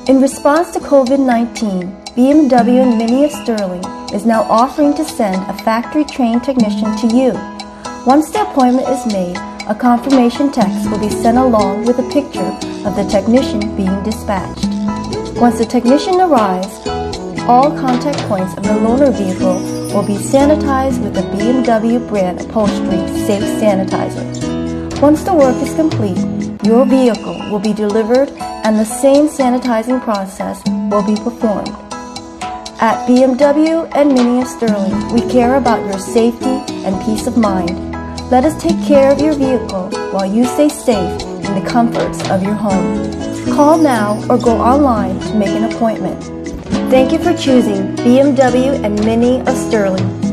In response to COVID-19, BMW and Mini of Sterling is now offering to send a factory-trained technician to you. Once the appointment is made, a confirmation text will be sent along with a picture of the technician being dispatched. Once the technician arrives, all contact points of the loaner vehicle will be sanitized with the BMW brand upholstery safe sanitizer. Once the work is complete, your vehicle will be delivered and the same sanitizing process will be performed. At BMW and Mini of Sterling, we care about your safety and peace of mind. Let us take care of your vehicle while you stay safe in the comforts of your home. Call now or go online to make an appointment. Thank you for choosing BMW and Mini of Sterling.